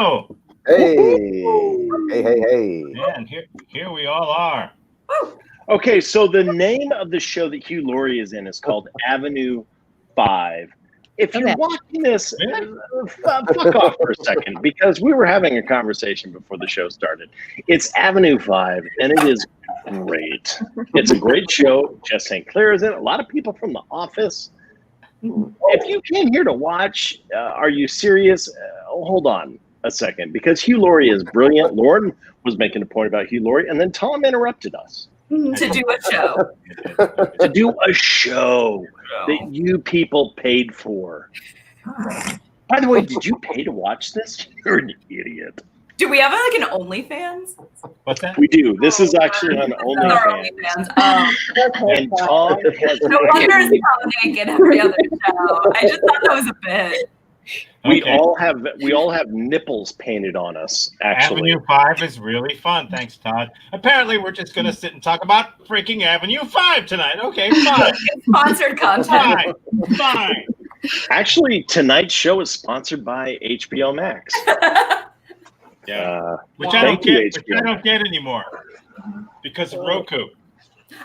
Willow. Hey. Hey. Man, here we all are. Okay, so the name of the show that Hugh Laurie is in is called Avenue 5. If you're watching this, fuck off for a second, because we were having a conversation before the show started. It's Avenue 5, and it is great. It's a great show. Jess St. Clair is in it. A lot of people from The Office. If you came here to watch, are you serious? Hold on a second, because Hugh Laurie is brilliant. Lauren was making a point about Hugh Laurie, and then Tom interrupted us. To do a show. To do a show that you people paid for. By the way, did you pay to watch this? You're an idiot. Do we have like an OnlyFans? What's that? We do. This is actually on OnlyFans. And Tom has no wonder it's Tom naked every other show. I just thought that was a bit. We all have nipples painted on us, actually. Avenue 5 is really fun. Thanks, Todd. Apparently, we're just going to sit and talk about freaking Avenue 5 tonight. Okay, fine. Sponsored content. Fine. Actually, tonight's show is sponsored by HBO Max. Yeah. Which I don't get anymore because of Roku.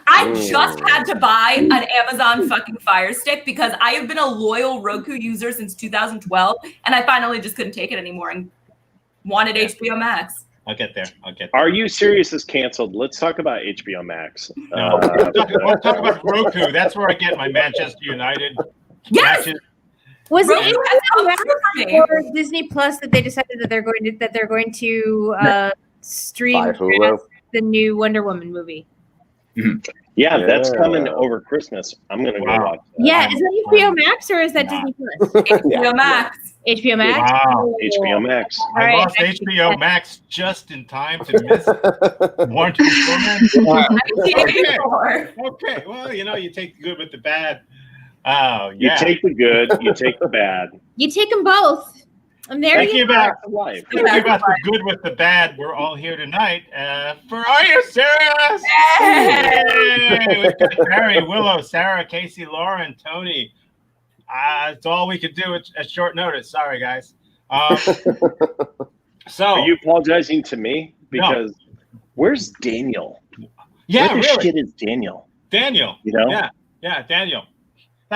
I just had to buy an Amazon fucking Fire Stick because I have been a loyal Roku user since 2012, and I finally just couldn't take it anymore and wanted HBO Max. I'll get there. Are You Serious is canceled. Let's talk about HBO Max. No, let's talk about Roku. That's where I get my Manchester United matches. Was it or Disney Plus that they decided that they're going to stream the new Wonder Woman movie? Yeah, that's coming over Christmas. I'm gonna go watch that. Yeah, is that HBO Max or is that Disney Plus? HBO Max. HBO Max. Wow. HBO Max. I lost HBO Max just in time to miss Wonder Woman. Okay. Well, you take the good with the bad. Oh, yeah. You take the good, you take the bad. You take them both. I'm there. Thinking about the good with the bad, we're all here tonight for Are You Serious? Hey! We've got Barry, Willow, Sara, Casey, Lauren, Tony. It's all we could do at short notice. Sorry, guys. So, are you apologizing to me? Because where's Daniel? Yeah, Where the really. shit is Daniel? Daniel. Yeah, Daniel.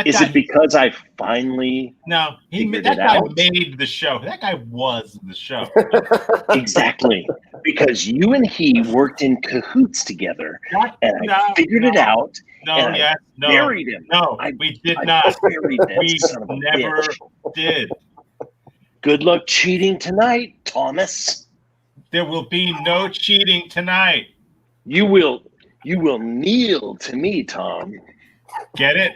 Is it because I finally that guy made the show. That guy was the show. Exactly. Because you and he worked in cahoots together. And I figured it out. Buried him. No, we did not. We never did. Good luck cheating tonight, Thomas. There will be no cheating tonight. You will kneel to me, Tom. Get it?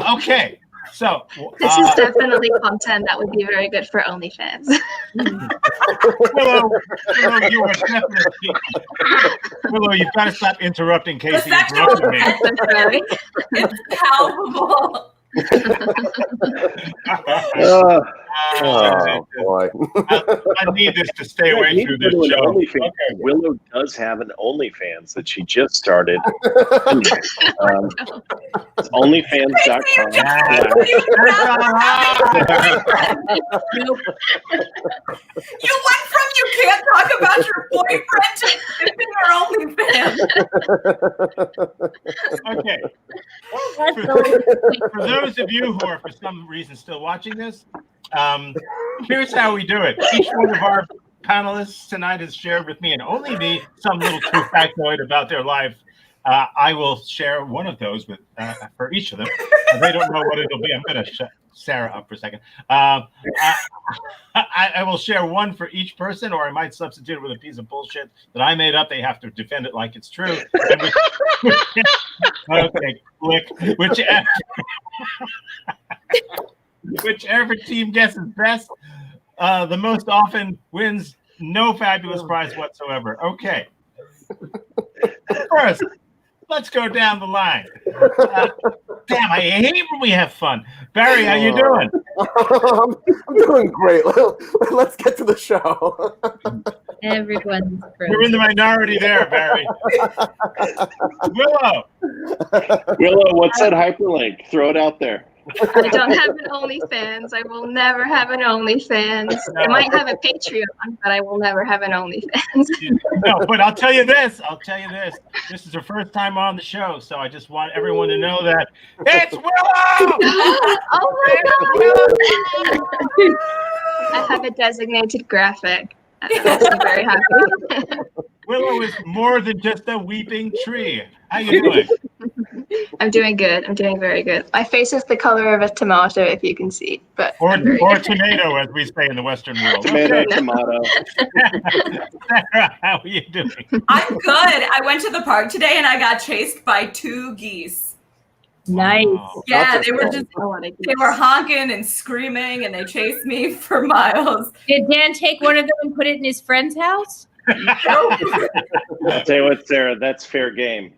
Okay, so this is definitely content that would be very good for OnlyFans. Willow, you are definitely. Willow, you've got to stop interrupting Casey. It's palpable. Oh boy! I need this to stay away through this show. Okay. Willow does have an OnlyFans that she just started. It's OnlyFans.com. You went from you can't talk about your boyfriend to flipping your OnlyFans. Okay. For those of you who are for some reason still watching this, here's how we do it. Each one of our panelists tonight has shared with me and only me some little true factoid about their life. I will share one of those with for each of them. They don't know what it'll be. I'm going to shut Sara up for a second. I will share one for each person, or I might substitute it with a piece of bullshit that I made up. They have to defend it like it's true. Okay, click. Whichever team guesses best, the most often wins. No fabulous prize whatsoever. Okay. First, let's go down the line. Damn, I hate when we have fun. Barry, how you doing? I'm doing great. Let's get to the show. Everyone's We're in the minority there, Barry. Willow, what's that hyperlink? Throw it out there. I don't have an OnlyFans. I will never have an OnlyFans. I might have a Patreon, but I will never have an OnlyFans. No, but I'll tell you this. This is her first time on the show, so I just want everyone to know that it's Willow! Oh my god! I have a designated graphic. That makes me very happy. Willow is more than just a weeping tree. How you doing? I'm doing good. I'm doing very good. My face is the color of a tomato, if you can see. But Or I'm very good. tomato, as we say in the Western world. Tomato, Okay. tomato. Sarah, how are you doing? I'm good. I went to the park today and I got chased by 2 geese. Nice. Wow. Yeah, That's they were exciting. just they were honking and screaming and they chased me for miles. Did Dan take one of them and put it in his friend's house? I'll tell you what, Sarah, that's fair game.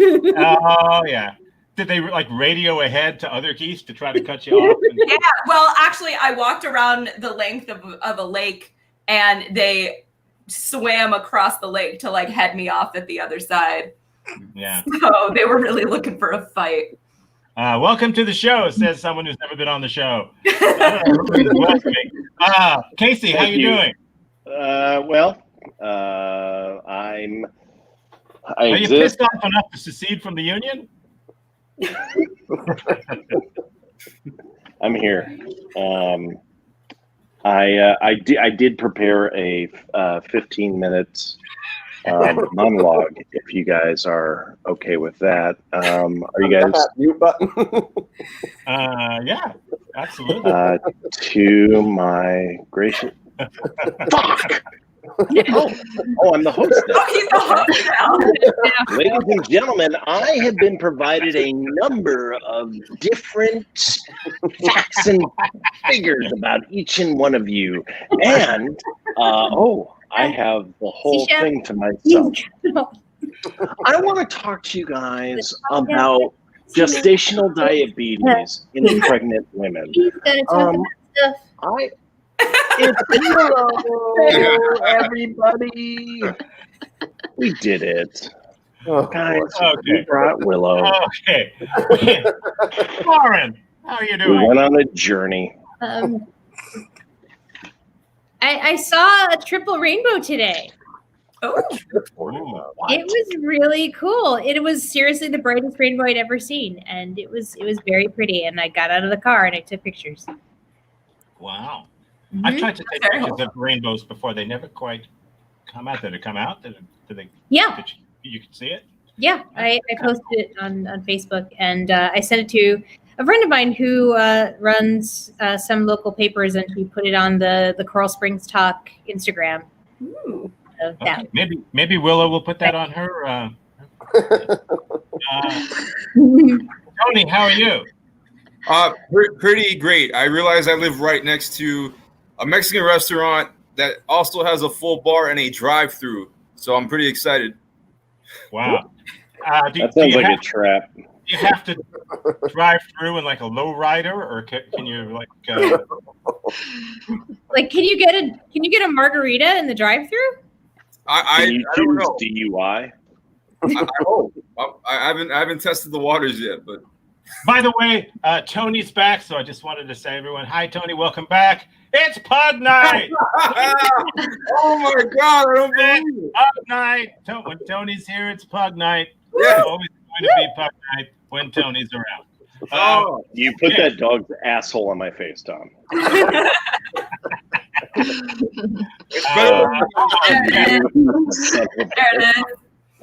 Oh yeah. Did they like radio ahead to other geese to try to cut you off? Yeah, well, actually, I walked around the length of a lake and they swam across the lake to like head me off at the other side. Yeah. So they were really looking for a fight. Welcome to the show, says someone who's never been on the show. Casey, how Thank you you. doing? I Are you exist. pissed off enough to secede from the union? I'm here. I did prepare a 15 minutes monologue. If you guys are okay with that, are you guys That mute button. Yeah, absolutely. to my gracious? Fuck! Oh, I'm the host now. Oh, he's the host now. Ladies and gentlemen, I have been provided a number of different facts and figures about each and one of you. And, I have the whole thing to myself. I want to talk to you guys about gestational diabetes in pregnant women. He's gonna talk about stuff. It's Willow, everybody. We did it. Oh, Guys, Okay. we brought Willow. Okay. Lauren, how are you We doing? went on a journey. I saw a triple rainbow today. Oh, It was really cool. It was seriously the brightest rainbow I'd ever seen, and it was very pretty. And I got out of the car and I took pictures. Wow. Mhm. I've tried to take Very pictures of rainbows before. They never quite come out. Did it come out? Did they? Yeah, Did you could see it? yeah. I posted it on Facebook, and I sent it to a friend of mine who runs some local papers, and he put it on the Coral Springs Talk Instagram. ooh. So, yeah. Okay. Maybe Willow will put that on her. Tony, how are you? Pretty great. I realize I live right next to a Mexican restaurant that also has a full bar and a drive-through. So I'm pretty excited. Wow. That sounds like a trap. Do you have to drive through in like a low rider, or can you like? Like, can you get a margarita in the drive-through? I Can you don't choose know. DUI? I hope. I haven't tested the waters yet, but By the way, Tony's back, so I just wanted to say, everyone, hi, Tony, welcome back. It's Pug Night. oh my god, I don't believe it. Pug Night. When Tony's here, it's Pug Night. Yeah. It's always going to be Pug Night when Tony's around. Oh, You put that dog's asshole on my face, Tom. it's better than- There it is.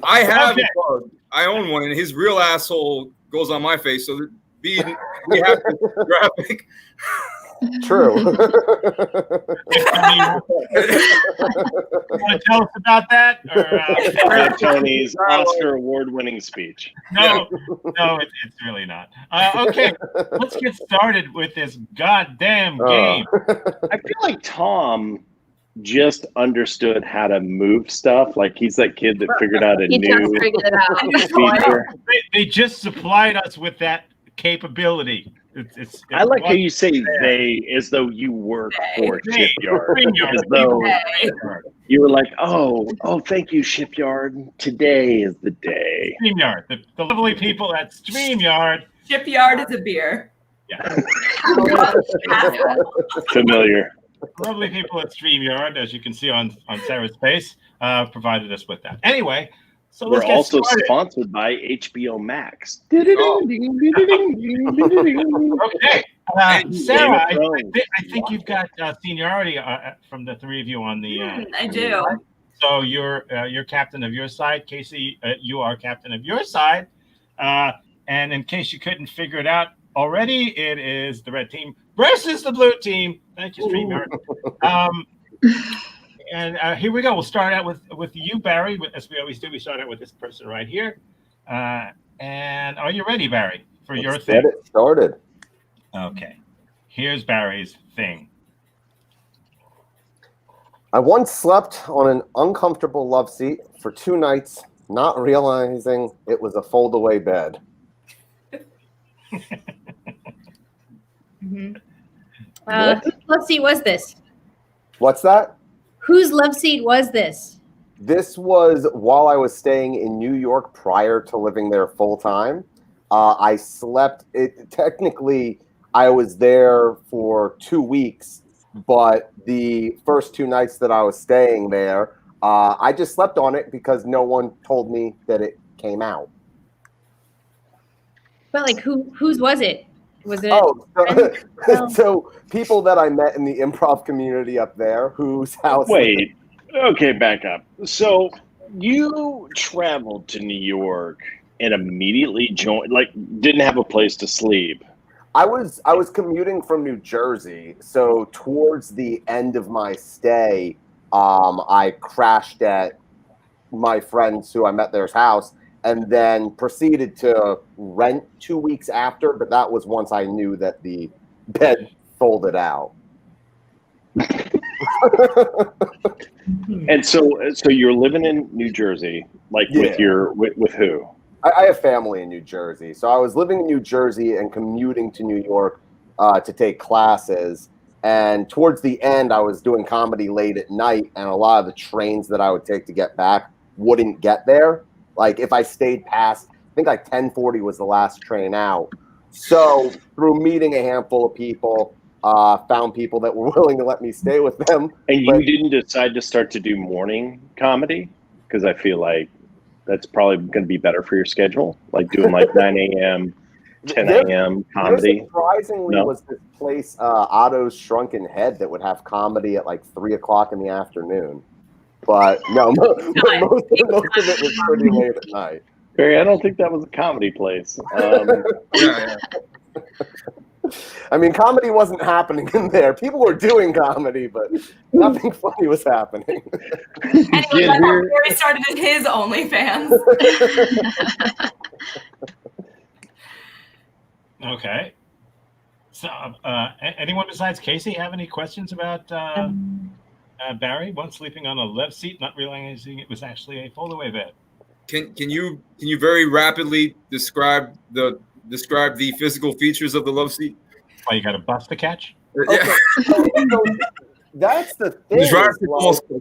I have Okay. a dog. I own one, and his real asshole goes on my face. So we have to graphic. True. You want to tell us about that? Or, Tony's Oscar award-winning speech. no, it's really not. Okay, let's get started with this goddamn game. I feel like Tom just understood how to move stuff. Like he's that kid that figured out a He just new figured it out. feature. They just supplied us with that capability. It's I like how you say they as though you work for They. Shipyard. StreamYard. As though Hey. you were like, oh, thank you, Shipyard. Today is the day. StreamYard, the lovely people at StreamYard. Shipyard is a beer. Yeah. Familiar. Lovely people at StreamYard, as you can see on Sarah's face, provided us with that. Anyway, so We're let's get also started. sponsored by HBO Max. Okay, Sarah, Game of Thrones. I think you've got seniority from the three of you on the. I do. So you're captain of your side, Casey. You are captain of your side, and in case you couldn't figure it out already, it is the red team versus the blue team. Thank you, StreamYard. And here we go. We'll start out with you, Barry. As we always do, we start out with this person right here. And are you ready, Barry, for your thing? Get it started. Okay. Here's Barry's thing. I once slept on an uncomfortable love seat for 2 nights, not realizing it was a fold-away bed. Whose love seat was this? What's that? Whose love seat was this? This was while I was staying in New York prior to living there full time. I slept. Technically, I was there for 2 weeks, but the first 2 nights that I was staying there, I just slept on it because no one told me that it came out. But like, whose was it? Was it? So people that I met in the improv community up there, whose house? Wait. Okay, back up. So you traveled to New York and immediately joined, like, didn't have a place to sleep. I was commuting from New Jersey, so towards the end of my stay, I crashed at my friends who I met there's house, and then proceeded to rent 2 weeks after. But that was once I knew that the bed folded out. And so you're living in New Jersey, like with who? I have family in New Jersey, so I was living in New Jersey and commuting to New York to take classes. And towards the end, I was doing comedy late at night, and a lot of the trains that I would take to get back wouldn't get there. Like if I stayed past, I think like 10:40 was the last train out. So through meeting a handful of people, found people that were willing to let me stay with them. And you didn't decide to start to do morning comedy? Because I feel like that's probably going to be better for your schedule, like doing like 9 a.m., 10 a.m. comedy. There surprisingly was this place, Otto's Shrunken Head, that would have comedy at like 3 o'clock in the afternoon. But no, most of it was pretty late at night. Barry, I don't think that was a comedy place. I mean, comedy wasn't happening in there. People were doing comedy, but nothing funny was happening. Anyway, that's how Barry started his OnlyFans. Okay. So, anyone besides Casey have any questions about Barry once sleeping on a love seat, not realizing it was actually a foldaway bed? Can you very rapidly describe the physical features of the love seat? Oh, you got a bus to catch? Okay. So that's the thing. That's the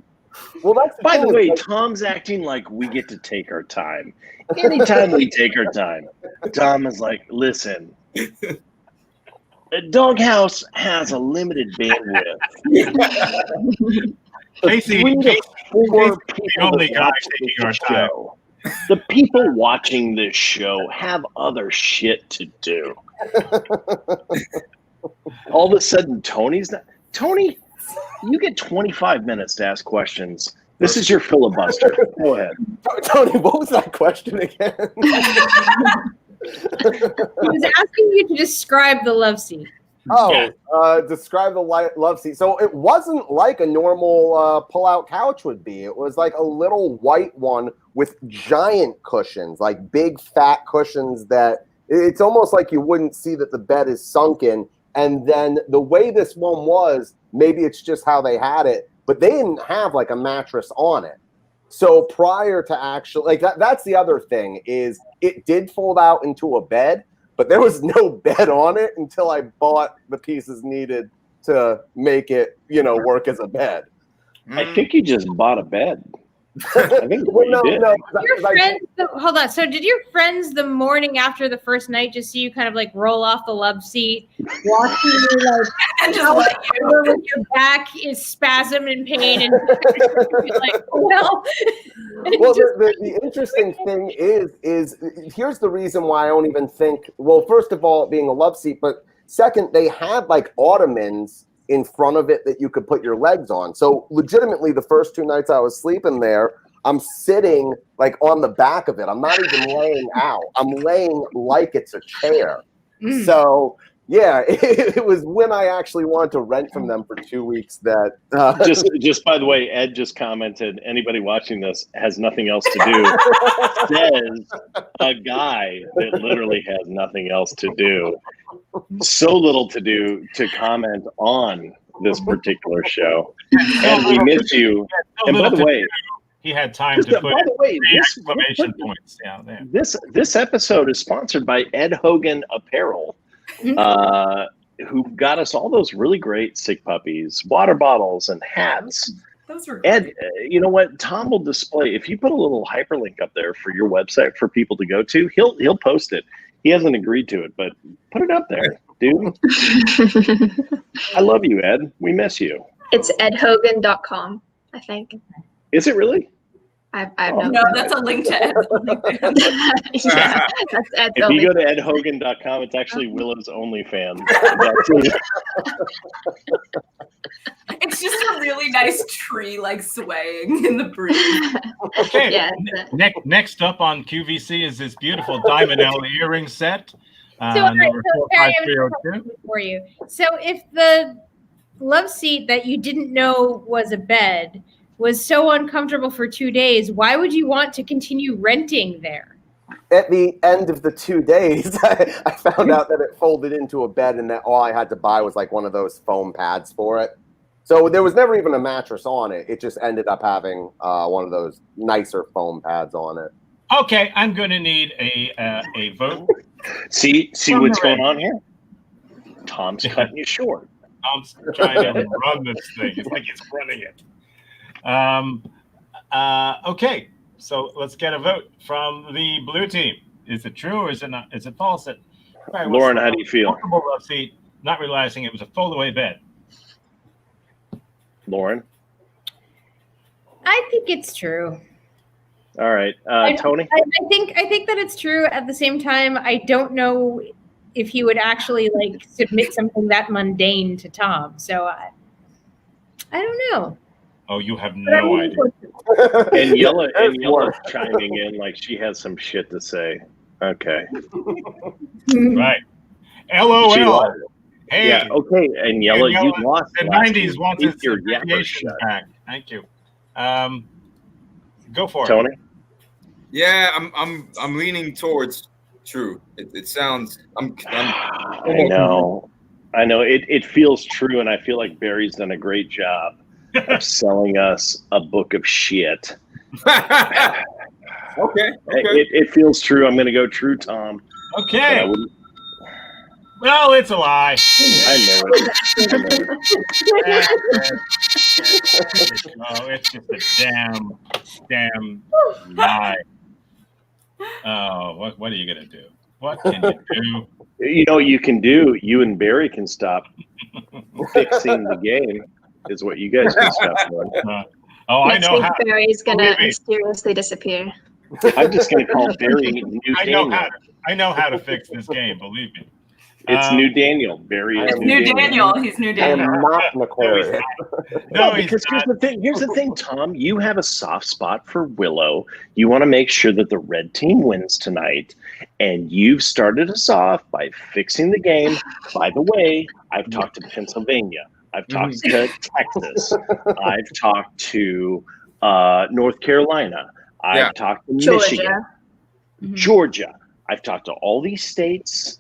By the way, Tom's acting like we get to take our time. Anytime we take our time, Tom is like, listen, a doghouse has a limited bandwidth. Casey, the only guy taking our time. The people watching this show have other shit to do. All of a sudden, Tony's not. Tony, you get 25 minutes to ask questions. This is your filibuster. Go ahead. Tony, what was that question again? I was asking you to describe the love seat. Describe the love seat. So it wasn't like a normal pull-out couch would be. It was like a little white one with giant cushions, like big fat cushions that it's almost like you wouldn't see that the bed is sunken. And then the way this one was, maybe it's just how they had it, but they didn't have like a mattress on it. So prior to actually, like that's the other thing is it did fold out into a bed, but there was no bed on it until I bought the pieces needed to make it, work as a bed. I think you just bought a bed. I think Well, no, did. no. Your friends, hold on. So, did your friends the morning after the first night just see you kind of like roll off the love seat, walk you like, And just let you. with your back is spasm and pain, and you're like, well, Well, the interesting thing is here's the reason why I don't even think. Well, first of all, it being a love seat, but second, they had like ottomans in front of it that you could put your legs on. So legitimately, the first 2 nights I was sleeping there, I'm sitting like on the back of it. I'm not even laying out. I'm laying like it's a chair. So yeah, it was when I actually wanted to rent from them for 2 weeks that. Just by the way, Ed just commented. Anybody watching this has nothing else to do. Says a guy that literally has nothing else to do. So little to do to comment on this particular show, and we miss you. And by the way, he had time to put by the way, 3 exclamation points down there. This episode is sponsored by Ed Hogan Apparel, who got us all those really great sick puppies, water bottles, and hats. Those were Ed, you know what? Tom will display, if you put a little hyperlink up there for your website for people to go to, he'll post it. He hasn't agreed to it, but put it up there, dude. I love you, Ed. We miss you. It's edhogan.com, I think. Is it really? I've No, that's a link to Ed. Yeah, that's Ed's If only. you go to edhogan.com, it's actually Willow's OnlyFans. It's just a really nice tree like swaying in the breeze. Okay. Yeah, Next up on QVC is this beautiful diamond L earring set. Perry, Number I have a 45302. question for you. So, if the love seat that you didn't know was a bed was so uncomfortable for 2 days, why would you want to continue renting there? At the end of the 2 days, I found out that it folded into a bed, and that all I had to buy was like one of those foam pads for it. So there was never even a mattress on it. It just ended up having one of those nicer foam pads on it. Okay, I'm going to need a vote. See what's going on here? Tom's cutting you short. Tom's trying to run this thing. It's like he's running it. Okay, so let's get a vote from the blue team. Is it true or is it not? Is it false? Right, Lauren, how do you feel? Comfortable love seat, not realizing it was a fold-away bed. Lauren? I think it's true. All right. Tony? I think that it's true. At the same time, I don't know if he would actually like submit something that mundane to Tom. So I don't know. Oh, you have no idea. And Yella chiming in like she has some shit to say. Okay. Right. LOL. Hey. Yeah, okay. And Yella, you lost. The 90s wants its your abbreviations back. Thank you. Go for Tony? it. Yeah, I'm leaning towards true. It sounds. I know. It feels true, and I feel like Barry's done a great job of selling us a book of shit. Okay. It feels true. I'm going to go true, Tom. Okay. Well, it's a lie. I know it. Oh, it's just a damn lie. Oh, what are you gonna do? What can you do? You know what you can do? You and Barry can stop fixing the game. Is what you guys can stop doing. I know how. Barry's gonna mysteriously disappear. I'm just gonna call Barry New Daniel. I know how to fix this game. Believe me. It's New Daniel. Barry is New Daniel. He's New I Daniel. am not an Aquarius. No, because here's the thing, Tom. You have a soft spot for Willow. You want to make sure that the red team wins tonight, and you've started us off by fixing the game. By the way, I've talked to Pennsylvania. I've talked to Texas. I've talked to North Carolina. I've talked to Michigan, Georgia. I've talked to all these states.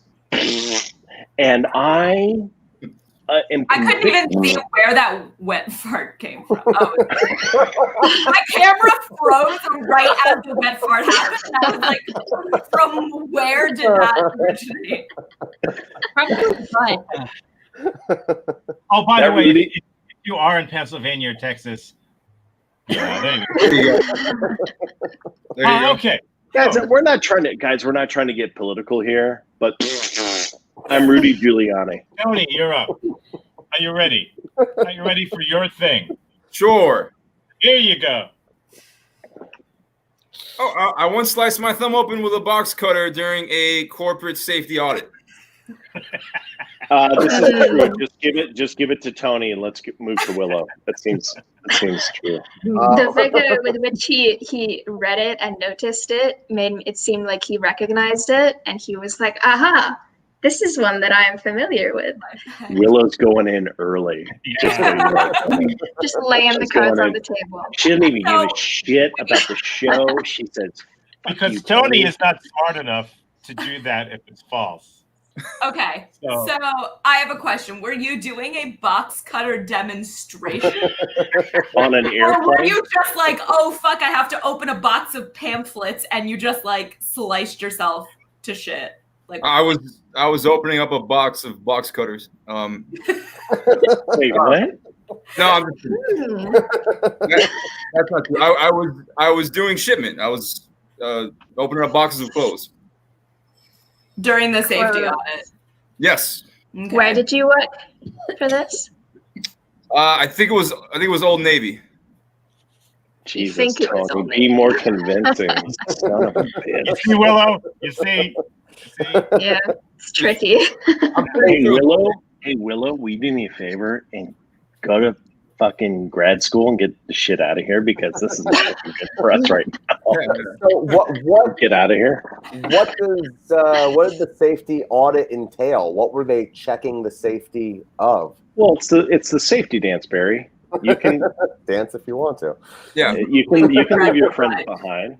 And I am. I couldn't even see where that wet fart came from. My camera froze right as the wet fart happened. And I was like, from where did that originate? Oh, by the way, if you are in Pennsylvania or Texas, Yeah, there you There you go. There you go. go. Okay. Guys, we're not trying to get political here, but I'm Rudy Giuliani. Tony, you're up. Are you ready? Are you ready for your thing? Sure. Here you go. Oh, I once sliced my thumb open with a box cutter during a corporate safety audit. This is true. Just give it to Tony, and let's move to Willow. That seems true. The vigor with which he read it and noticed it made it seem like he recognized it, and he was like, "Aha, this is one that I am familiar with." Willow's going in early. Just laying the cards on the table. She didn't even give a shit about the show. She says, because Tony is not smart enough to do that if it's false. Okay, so I have a question. Were you doing a box cutter demonstration on an airplane? Or were you just like, oh fuck, I have to open a box of pamphlets, and you just like sliced yourself to shit? Like I was opening up a box of box cutters. Wait, what? No, I'm just that's not true. I was doing shipment. I was opening up boxes of clothes. During the safety audit. Yes. Okay. Where did you work for this? I think it was Old Navy. Jesus, think it was Tony, Old be Navy. more convincing. Son of a bitch. You see, Willow? You see? Yeah, it's tricky. Hey Willow, will you do me a favor and go to fucking grad school and get the shit out of here, because this is not looking good for us right now. So what Get out of here. what did the safety audit entail? What were they checking the safety of? Well, it's the safety dance, Barry. You can Dance if you want to. Yeah. you can leave your friends behind.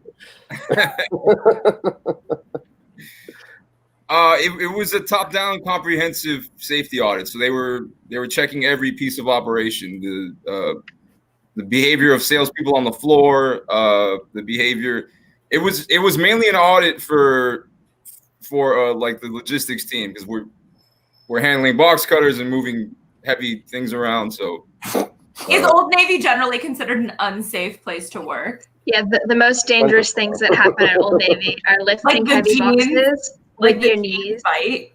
It was a top-down comprehensive safety audit. So they were checking every piece of operation, the behavior of salespeople on the floor, the behavior. It was mainly an audit for like the logistics team, because we're handling box cutters and moving heavy things around. So is Old Navy generally considered an unsafe place to work? Yeah, the most dangerous things that happen at Old Navy are lifting Like the heavy jeans? boxes Like with the your jean knees. fight?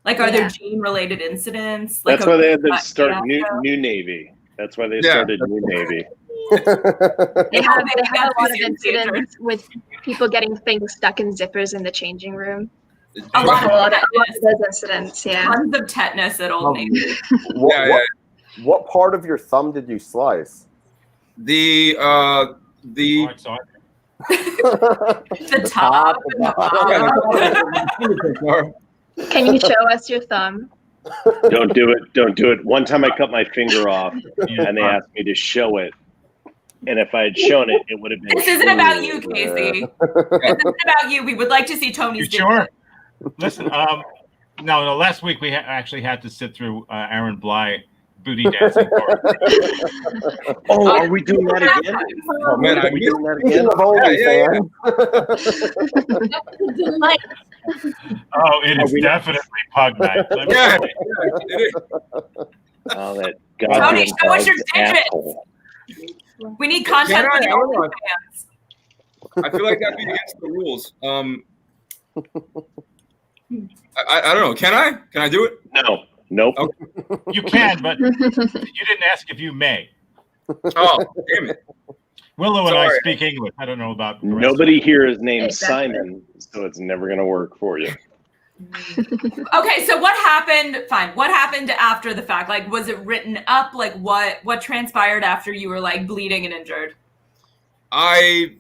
Like, are there gene-related incidents? Like That's why they had to cut start fiasco? New Navy. That's why they started New Navy. They have a that's lot of serious danger. incidents with people getting things stuck in zippers in the changing room. A lot A lot of of those incidents, yeah. tons of tetanus at Old Navy. What part of your thumb did you slice? the Oh, it's on. The top. And the bottom. Can you show us your thumb? Don't do it. One time I cut my finger off and they asked me to show it. And if I had shown it, it would have been. This isn't about you, Casey. This isn't about you. We would like to see Tony's You sure? Listen, no. Last week we actually had to sit through Aaron Bly booty dancing. Oh, are we doing that again? Oh man, Are we doing that again? Oh, it is definitely pug night. Let me Yeah. tell you. It is. Oh, that Tony, goddamn show us your dog's digits. asshole. We need content for the I don't know. OnlyFans. I feel like that'd be against the rules. I don't know. Can I do it? No. Nope. Okay. You can, but you didn't ask if you may. Oh, damn it. Willow and I Sorry. speak English. I don't know about the rest Nobody here is named Exactly. Simon, so it's never going to work for you. Okay, so what happened? Fine. What happened after the fact? Like, was it written up? Like, what transpired after you were like bleeding and injured? My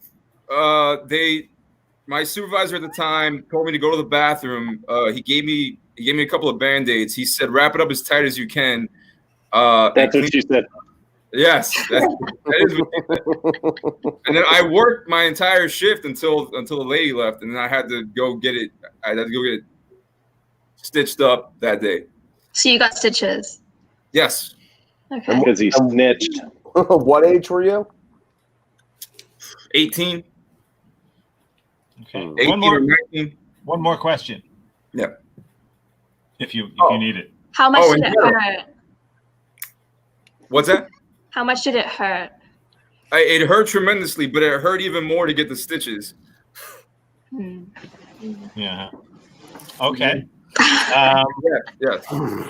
supervisor at the time told me to go to the bathroom. He gave me a couple of Band-Aids. He said, wrap it up as tight as you can. That's what she said. Yes, that is what he said. And then I worked my entire shift until the lady left, and then I had to go get it. I had to go get it stitched up that day. So you got stitches. Yes. Okay. Because he snitched. What age were you? 18. Okay. 18 or 19. One more question. Yeah. If you need it. How much Oh, did and it hurt? What's that? How much did it hurt? It hurt tremendously, but it hurt even more to get the stitches. Yeah. Okay. Yeah.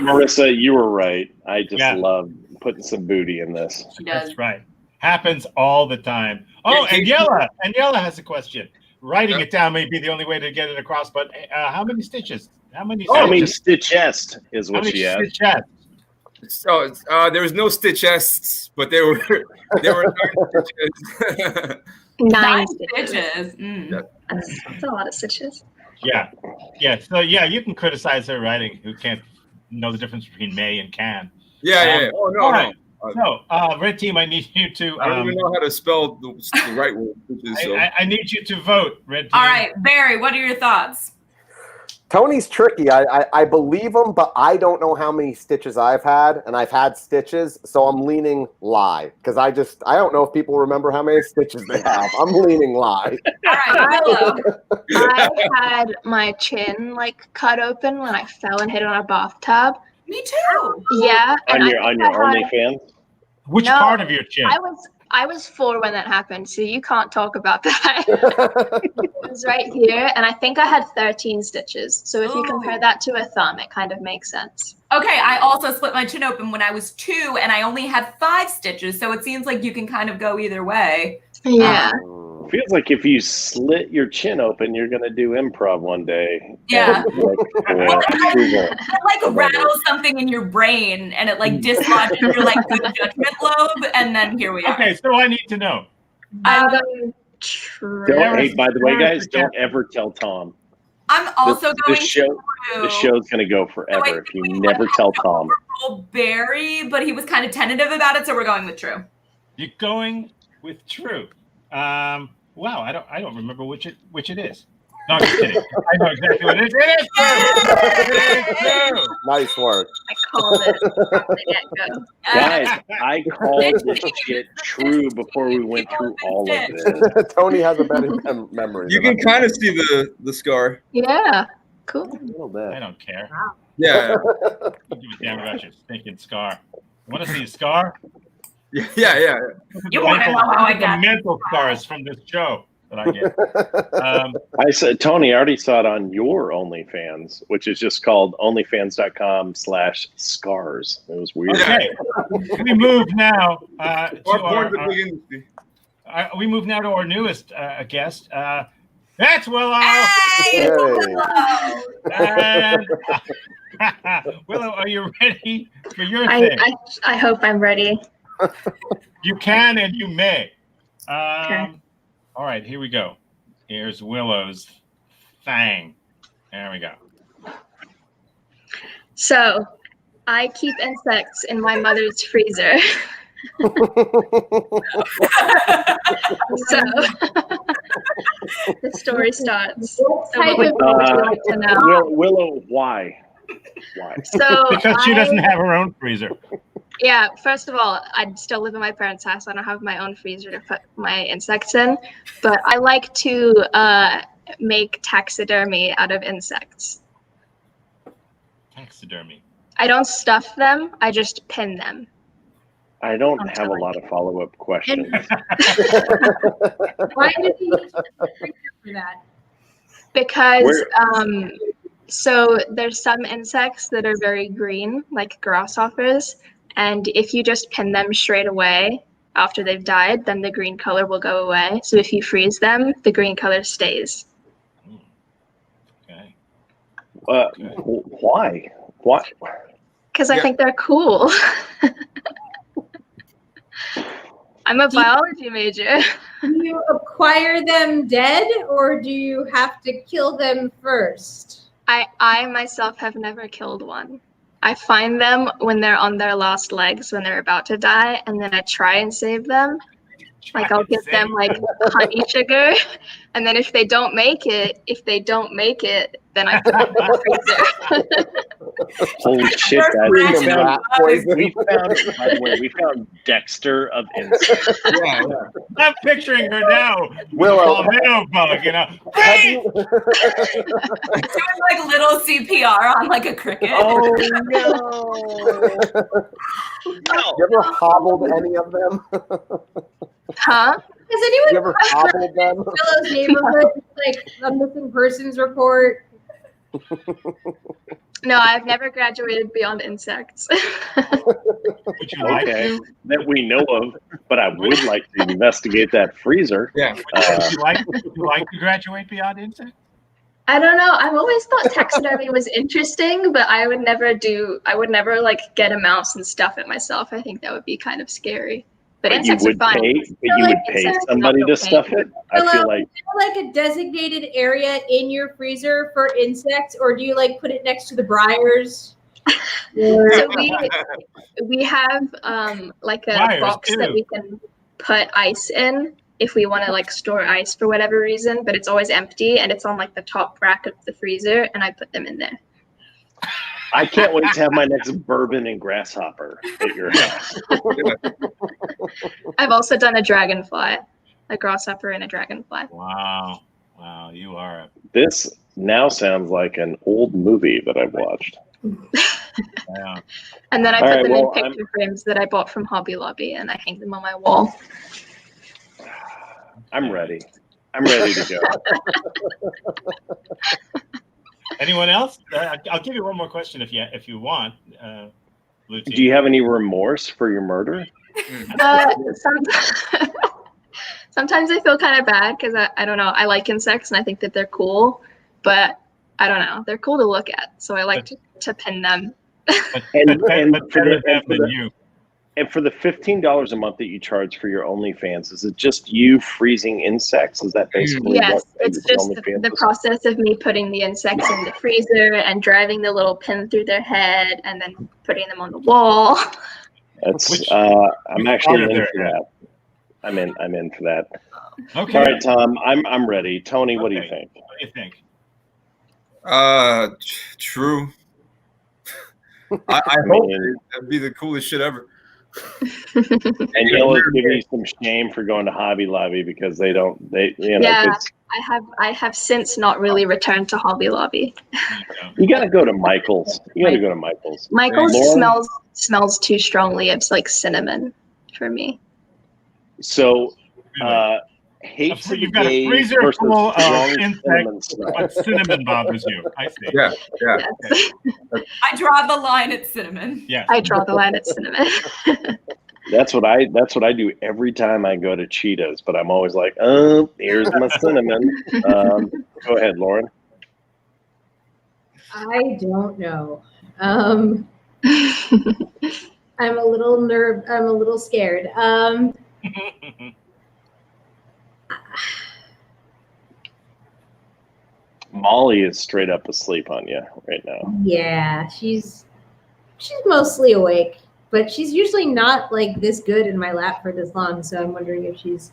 Marissa, you were right. I just love putting some booty in this. She does. That's right. Happens all the time. Oh, and Yella has a question. Writing it down may be the only way to get it across, but how many stitches? How many stitchest is what she asked. So there was no stitchests, but there were 9 stitches. 9 stitches. That's a lot of stitches. Yeah. So you can criticize her writing. Who can't know the difference between may and can? Yeah. Oh no, right. So, red team, I need you to. I don't even know how to spell the right word. I need you to vote, red team. All right, Barry, what are your thoughts? Tony's tricky. I believe him, but I don't know how many stitches I've had, and I've had stitches, so I'm leaning lie because I don't know if people remember how many stitches they have. I'm leaning lie. All right, Willow. I had my chin cut open when I fell and hit on a bathtub. Me too. Yeah. On your OnlyFans? Which part of your chin? I was 4 when that happened, so you can't talk about that. It was right here, and I think I had 13 stitches. So if you compare that to a thumb, it kind of makes sense. Okay, I also split my chin open when I was 2, and I only had 5 stitches, so it seems like you can kind of go either way. Yeah. Feels like if you slit your chin open, you're gonna do improv one day. Yeah. It rattles something in your brain, and it dislodges your good judgment lobe, and then here we are. Okay, so I need to know. I'm going true. Hey, by the way, guys, don't ever tell Tom. I'm also going to. The show's gonna go forever if you never tell Tom. Barry, but he was kind of tentative about it, so we're going with true. You're going with true. Wow, I don't remember which it is. No, I'm just kidding. I know exactly what it is. It is true. Nice work. I called it from the get-go. Guys, I called this shit true before we went through all of this. Tony has a better memory. You can kind of see the scar. Yeah. Cool. A little bit. I don't care. Wow. Yeah. I don't give a damn about your stinking scar. Want to see a scar? Yeah. You want to know how I got the mental scars from this show that I get. I said, Tony, I already saw it on your OnlyFans, which is just called onlyfans.com/scars. It was weird. Okay. We move now we move now to our newest guest. That's Willow. Hey, And, Willow, are you ready for your thing? I hope I'm ready. You can and you may. Okay. All right, here we go. Here's Willow's thing. There we go. So, I keep insects in my mother's freezer. So, the story starts. So what would you like to know? Willow, why? So because she doesn't have her own freezer. Yeah, first of all, I still live in my parents' house. I don't have my own freezer to put my insects in, but I like to make taxidermy out of insects. Taxidermy. I don't stuff them, I just pin them. I don't have a lot of follow-up questions. Why did you need to for that? Because so there's some insects that are very green, like grasshoppers, and if you just pin them straight away after they've died, then the green color will go away. So if you freeze them, the green color stays. Okay. Why? What? Because I think they're cool. I'm a biology major. Do you acquire them dead, or do you have to kill them first? I myself have never killed one. I find them when they're on their last legs, when they're about to die, and then I try and save them. Like I'll give them like honey sugar, and then if they don't make it, then I put them in the freezer. Holy shit, guys! Freaking rat poison. By the way, we found Dexter of insects. Yeah. I'm picturing her now. Willow. Palmetto bug, Have you, Doing like little CPR on like a cricket. Oh no! you ever hobbled any of them? Huh? Has You anyone ever hobbled them? Willow's neighborhood like a missing persons report? No, I've never graduated beyond insects. Would you like Okay, to? that we know of, but I would like to investigate that freezer. Yeah. Would you like to graduate beyond insects? I don't know. I've always thought taxidermy was interesting, but I would never like get a mouse and stuff it myself. I think that would be kind of scary. But you insects are would fine. pay, but you would pay Insects, somebody not to no stuff pain. it. I feel like Is there like a designated area in your freezer for insects, or do you like put it next to the briars? So we have like a Wires, box that too. we can put ice in if we want to like store ice for whatever reason, but it's always empty and it's on like the top rack of the freezer, and I put them in there. I can't wait to have my next bourbon and grasshopper at your house. I've also done a dragonfly, a grasshopper and a dragonfly. Wow, you are. This now sounds like an old movie that I've watched. Yeah. And then I All put right, them well, in picture frames that I bought from Hobby Lobby, and I hang them on my wall. I'm ready. I'm ready to go. Anyone else? I'll give you one more question if you want. Blue team. Do you have any remorse for your murder? Sometimes I feel kind of bad because I don't know. I like insects and I think that they're cool, but I don't know. They're cool to look at, so I like to pin them. And for the $15 a month that you charge for your OnlyFans, is it just you freezing insects? Is that basically Yes, what it's just the process of me putting the insects in the freezer and driving the little pin through their head and then putting them on the wall. That's I'm actually in for that. I'm in for that. Okay. All right, Tom, I'm ready. Tony, what do you think? What do you think? True. I hope that'd be the coolest shit ever. And Yellow's giving you some shame for going to Hobby Lobby because they Yeah, I have since not really returned to Hobby Lobby. You gotta go to Michael's. Michael's smells too strongly. It's like cinnamon for me. So hates You've got a freezer full of insects, but cinnamon bothers you. I see. Yeah. Yes. I draw the line at cinnamon. Yeah. I draw the line at cinnamon. That's what I do every time I go to Cheetos, but I'm always like, oh, here's my cinnamon. Go ahead, Lauren. I don't know. I'm a little scared. Molly is straight up asleep on you right now. Yeah, she's mostly awake, but she's usually not like this good in my lap for this long. So I'm wondering if she's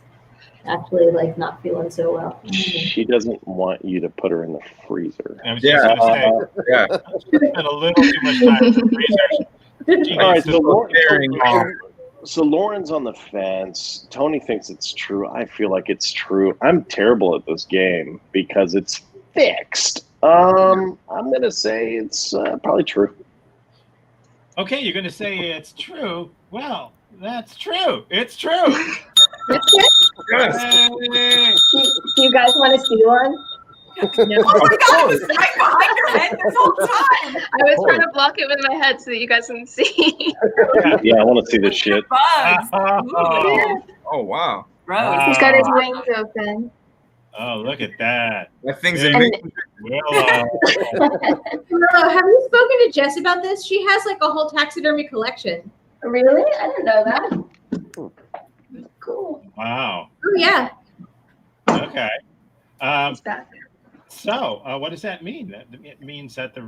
actually like not feeling so well. She doesn't want you to put her in the freezer. I was just gonna say, she spent a little too much time in the freezer. All right, so Lauren's on the fence. Tony thinks it's true. I feel like it's true. I'm terrible at this game because it's fixed. I'm gonna say it's probably true. Okay, you're gonna say it's true. Well, that's true. It's true. Yes. Do you guys want to see one? Oh my God, it was right behind your head this whole time. I was trying to block it with my head so that you guys can see. Yeah, I want to see this shit. Bugs. Oh wow. Gross. He's got his wings open. Oh, look at that. That thing's Yeah. amazing. Willow. Willow, have you spoken to Jess about this? She has like a whole taxidermy collection. Really? I didn't know that. Cool. Wow. Oh yeah. Okay. What's that? So, what does that mean? It means that the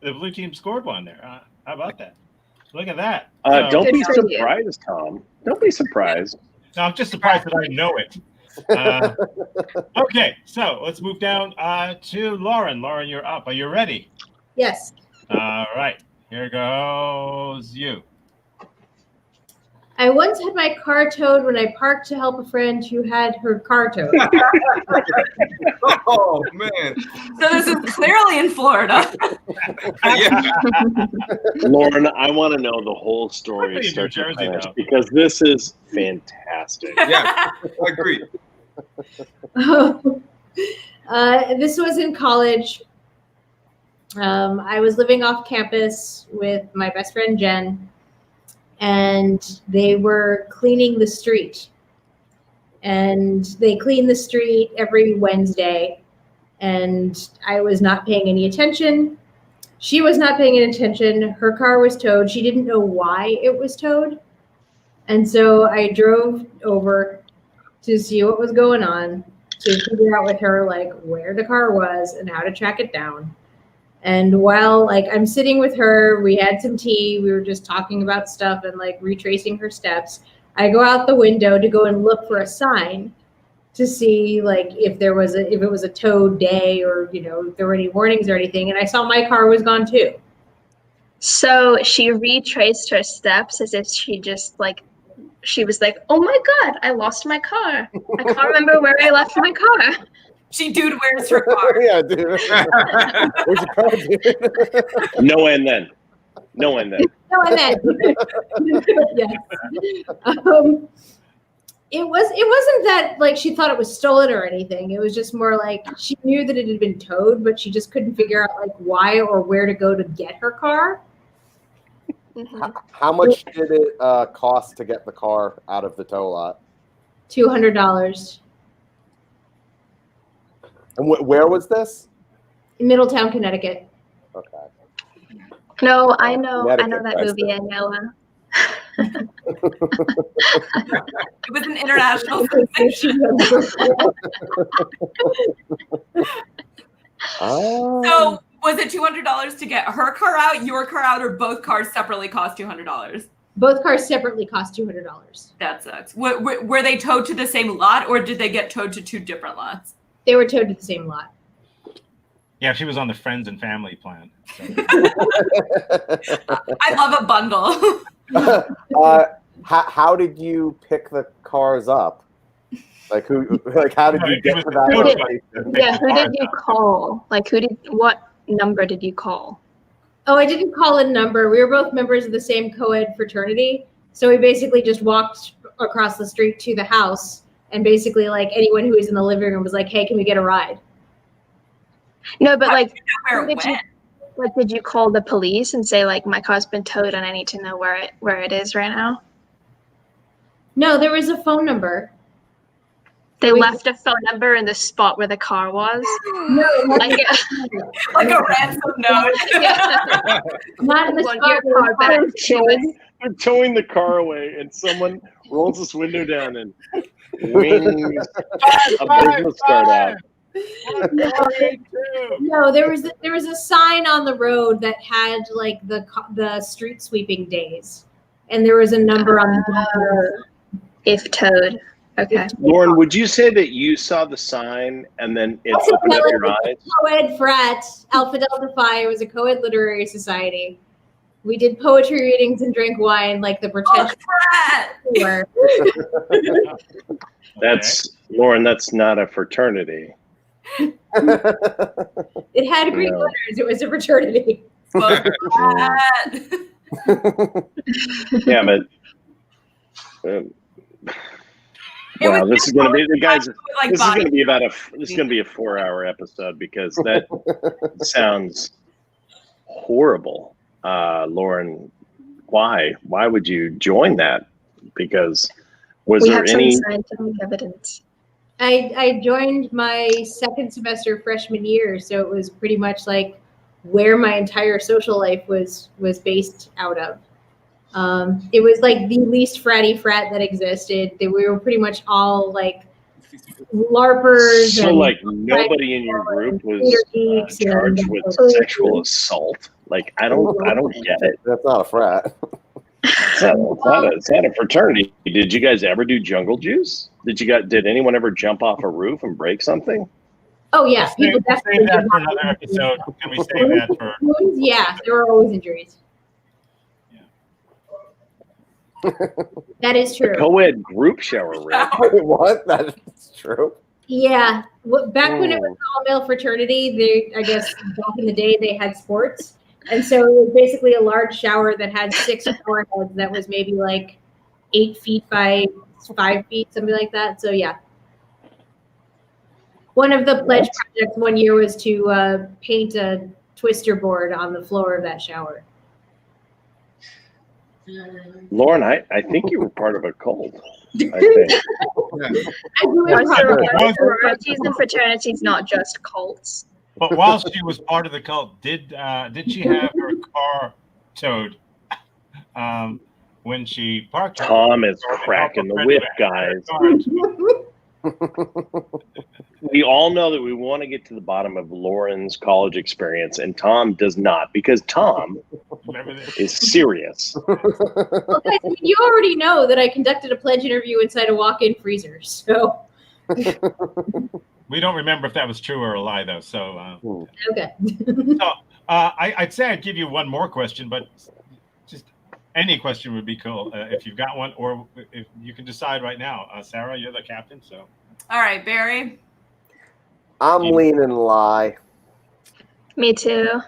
blue team scored one there. How about that? Look at that. Don't Good be for you. surprised, Tom. Don't be surprised. No, I'm just surprised that I know it. Okay, so let's move down to Lauren. Lauren, you're up. Are you ready? Yes. All right, here goes you. I once had my car towed when I parked to help a friend who had her car towed. Oh man. So this is clearly in Florida. Yeah. Lauren, I want to know the whole story Probably in start New to Jersey, finish though. because this is fantastic. Yeah. I agree. This was in college. I was living off campus with my best friend Jen, and they were cleaning the street. And they clean the street every Wednesday, and I was not paying any attention. She was not paying any attention. Her car was towed. She didn't know why it was towed. And so I drove over to see what was going on, to figure out with her like where the car was and how to track it down. And while like I'm sitting with her, we had some tea, we were just talking about stuff and like retracing her steps. I go out the window to go and look for a sign to see like if it was a towed day or if there were any warnings or anything. And I saw my car was gone too. So she retraced her steps as if she was like, oh my God, I lost my car. I can't remember where I left my car. Dude, where's her car? Yeah, dude. Where's your car, dude? No and then. Yes. It wasn't that like she thought it was stolen or anything. It was just more like she knew that it had been towed, but she just couldn't figure out like why or where to go to get her car. How much did it cost to get the car out of the tow lot? $200. And where was this? In Middletown, Connecticut. Okay. No, I know that Connecticut, movie, Daniela. It was an international sensation. So was it $200 to get her car out, your car out, or both cars separately cost $200? Both cars separately cost $200. That sucks. Were they towed to the same lot, or did they get towed to two different lots? They were towed to the same lot. Yeah, she was on the friends and family plan. So. I love a bundle. How did you pick the cars up? Like how did you get to that location? Yeah, who did you call? Like what number did you call? Oh, I didn't call a number. We were both members of the same co-ed fraternity. So we basically just walked across the street to the house, and basically like anyone who was in the living room was like, hey, can we get a ride? No, but like, Where did you call the police and say like my car's been towed and I need to know where it is right now? No, there was a phone number. They left a phone number in the spot where the car was. No, Like a ransom note. Yeah. not in the Want spot. your car back. They're towing the car away, and someone rolls this window down and wings a business start out. No, there was a sign on the road that had like the street sweeping days, and there was a number on the door. If towed. Okay. Lauren, would you say that you saw the sign and then it opened up your eyes? Co-ed frat, Alpha Delta Phi. It was a co-ed literary society. We did poetry readings and drank wine like the pretentious. That's Lauren. That's not a fraternity. It had Greek letters. It was a fraternity. Yeah, but wow, this is going to be the guys. This is going to be this is going to be a 4-hour episode because that sounds horrible. Lauren, why would you join that? Because was there any scientific evidence? I joined my second semester freshman year, so it was pretty much like where my entire social life was based out of. It was like the least fratty frat that existed. We were pretty much all like LARPers. So like nobody in your group was charged with sexual assault. Like I don't get it. That's not a frat. It's not a fraternity. Did you guys ever do jungle juice? Did anyone ever jump off a roof and break something? Oh yeah, people Save definitely that did for not another want episode. Can we save that for? wounds. Yeah, there were always injuries. That is true. Co-ed group shower, Rick. What? That's true. Yeah, back when it was all male fraternity, I guess back in the day they had sports, and so it was basically a large shower that had 6 shower heads that was maybe like 8 feet by 5 feet, something like that. So yeah, one of the pledge projects one year was to paint a twister board on the floor of that shower. Lauren, I think you were part of a cult. I think. Sororities and fraternities, not just cults. But while she was part of the cult, did she have her car towed when she parked? Tom is cracking the whip, guys. We all know that we want to get to the bottom of Lauren's college experience, and Tom does not, because Tom is serious. Well, guys, you already know that I conducted a pledge interview inside a walk-in freezer, so. We don't remember if that was true or a lie, though. So Okay. so I'd say I'd give you one more question, but just any question would be cool if you've got one, or if you can decide right now. Sarah, you're the captain, so. All right, Barry. I'm leaning lie. Me too.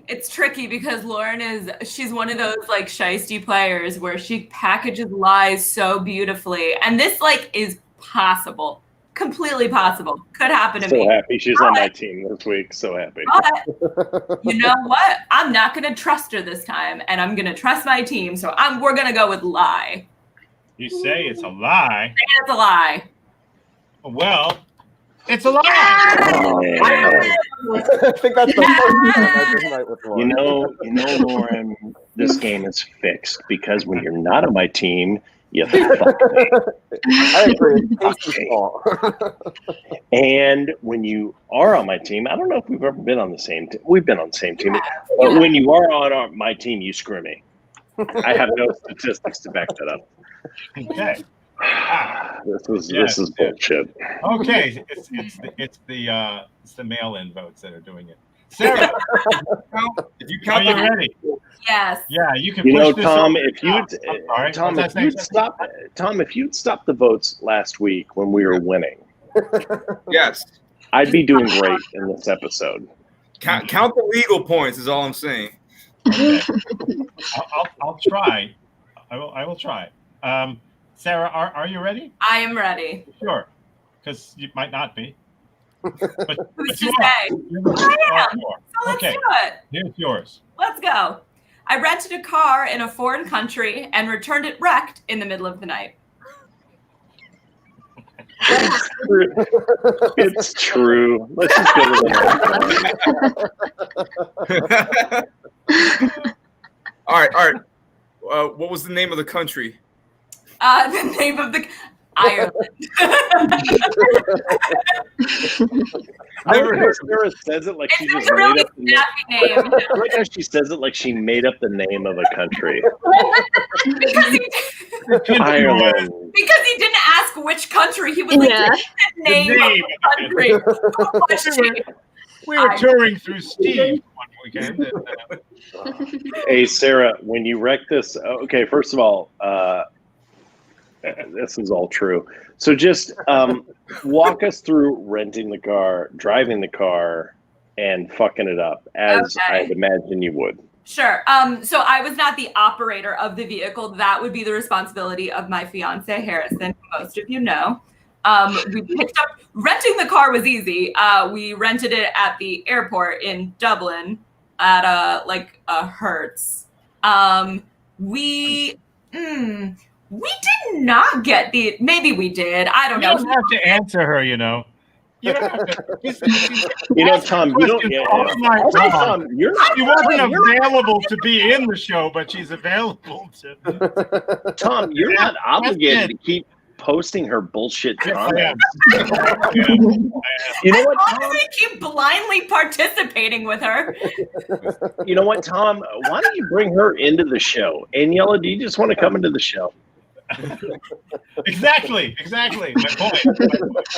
It's tricky because Lauren she's one of those like shiesty players where she packages lies so beautifully. And this like is possible. Completely possible. Could happen to me. So happy she's on my team this week. So happy. But you know what? I'm not gonna trust her this time, and I'm gonna trust my team. So we're gonna go with lie. You say it's a lie. It's a lie. Well, it's a lie. I think that's the first time I've been right with Lauren. You know, Lauren, this game is fixed because when you're not on my team, you fuck me. I agree. And when you are on my team, I don't know if we've ever been on the same team. We've been on the same team. But when you are on my team, you screw me. I have no statistics to back that up. Okay. This is bullshit. Okay, it's the mail-in votes that are doing it. Sarah, if you count, are you ready? Yes. Yeah, you can. You know, push Tom, this if you'd stop the votes last week when we were winning, yes, I'd be doing great in this episode. count the legal points is all I'm saying. Okay. I'll try. I will try. Sarah, are you ready? I am ready. Sure, because you might not be. But Who's you to are. say? I am. So let's Okay. do it. Here's yours. Let's go. I rented a car in a foreign country and returned it wrecked in the middle of the night. It's true. Let's just go with it. All right. What was the name of the country? The name of the Ireland. I like how Sarah says it like she It's just a made really up the name. snappy name. I like how she says it like she made up the name of a country. Ireland. Because he didn't ask which country. He was like, the name of the country. We were touring through Steve one weekend. Hey, Sarah, when you wreck this, okay, first of all, this is all true. So just walk us through renting the car, driving the car, and fucking it up, as I'd imagine you would. Sure. So I was not the operator of the vehicle. That would be the responsibility of my fiance, Harrison, who most of you know. We picked up, renting the car was easy. We rented it at the airport in Dublin at a Hertz. We did not get maybe we did. I don't know. You don't have to answer her, you know. You don't have to. You know, Tom, you don't get Tom, she wasn't available to be in the show, but she's available to. Tom, you're not obligated to keep posting her bullshit comments. You know what, Tom? I keep blindly participating with her. You know what, Tom? Why don't you bring her into the show? Aniela, do you just want to come into the show? Exactly. My point.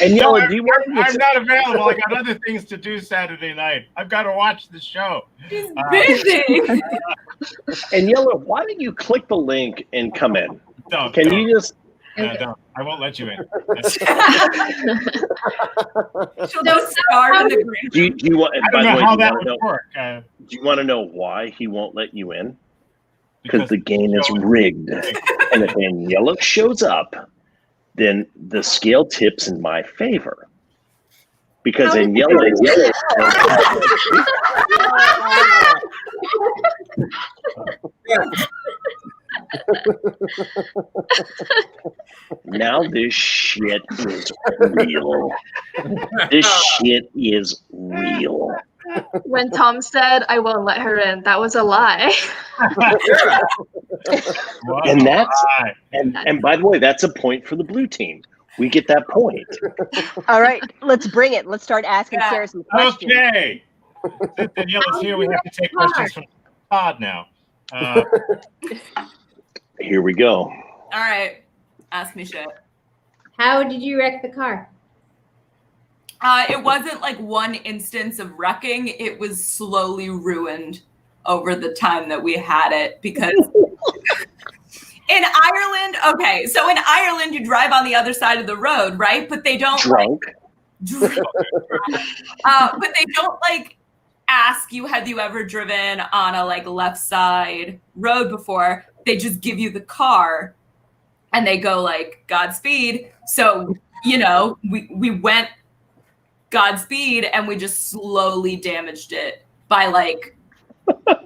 And No, Yellow, do you want I'm not available. I got other things to do Saturday night. I've got to watch the show. He's busy. And Yellow, why don't you click the link and come in? Don't. Can you just? Don't. I won't let you in. She'll just start in the green. Do you want? I don't know how that would work. Do you want to know why he won't let you in? Because the game is rigged. And if Yellow shows up, then the scale tips in my favor. Because in Yellow. Now this shit is real. This shit is real. When Tom said I won't let her in, that was a lie. And that's and by the way, that's a point for the blue team. We get that point. All right, let's bring it. Let's start asking Sarah some questions. Okay. Since Daniela's here, we have to take questions from Todd now. Here we go. All right. Ask me shit. How did you wreck the car? It wasn't like one instance of wrecking. It was slowly ruined over the time that we had it because in Ireland, okay, so in Ireland you drive on the other side of the road, right? But they don't drunk. But they don't like ask you, have you ever driven on a like left side road before? They just give you the car and they go like Godspeed. So, you know, we went Godspeed and we just slowly damaged it by like hugging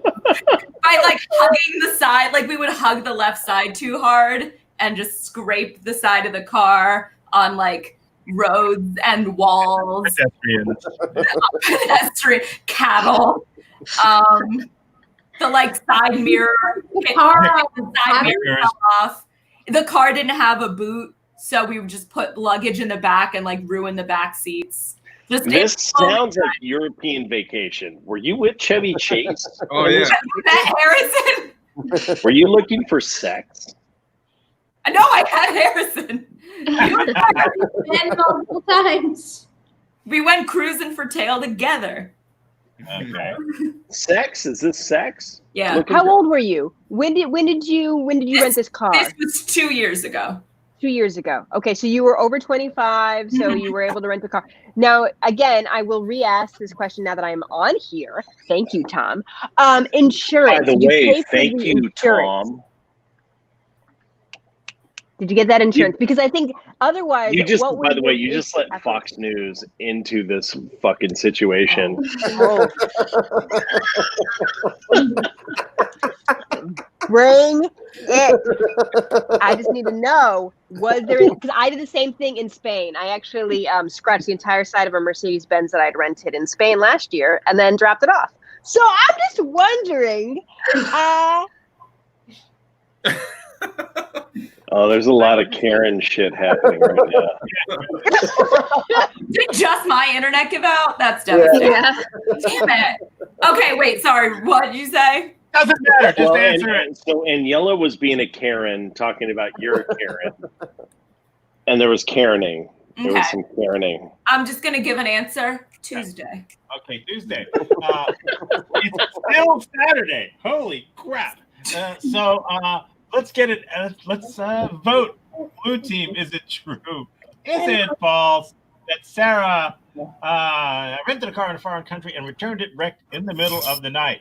the side. Like we would hug the left side too hard and just scrape the side of the car on like roads and walls. Pedestrian cattle. The like side mirror. The side mirror fell off. The car didn't have a boot, so we would just put luggage in the back and like ruin the back seats. This sounds like European vacation. Were you with Chevy Chase? Oh yeah. Harrison. Were you looking for sex? No, I had Harrison. And multiple times. We went cruising for tail together. Okay. Sex? Is this sex? Yeah. How old were you? When did you rent this car? This was 2 years ago. 2 years ago. Okay, so you were over 25, so you were able to rent the car. Now, again, I will re-ask this question now that I'm on here. Thank you, Tom. Insurance. By the way, pay for thank the you, insurance? Tom. Did you get that insurance? Because I think otherwise, You just, what by the way, would you be- just let Fox News into this fucking situation. Oh. Bring it. I just need to know, was there, because I did the same thing in Spain. I actually scratched the entire side of a Mercedes-Benz that I'd rented in Spain last year and then dropped it off. So I'm just wondering, Oh, there's a lot of Karen shit happening right now. Did just my internet give out? That's devastating. Yeah. Damn it. Okay, wait, sorry. What did you say? Doesn't matter. Just Well, answer it. and Yellow was being a Karen, talking about you're a Karen. And there was Karening. There was some Karening. I'm just going to give an answer Tuesday. Okay, Tuesday. It's still Saturday. Holy crap. So let's get it. Let's vote. Blue team, is it true? Is it false that Sara rented a car in a foreign country and returned it wrecked in the middle of the night?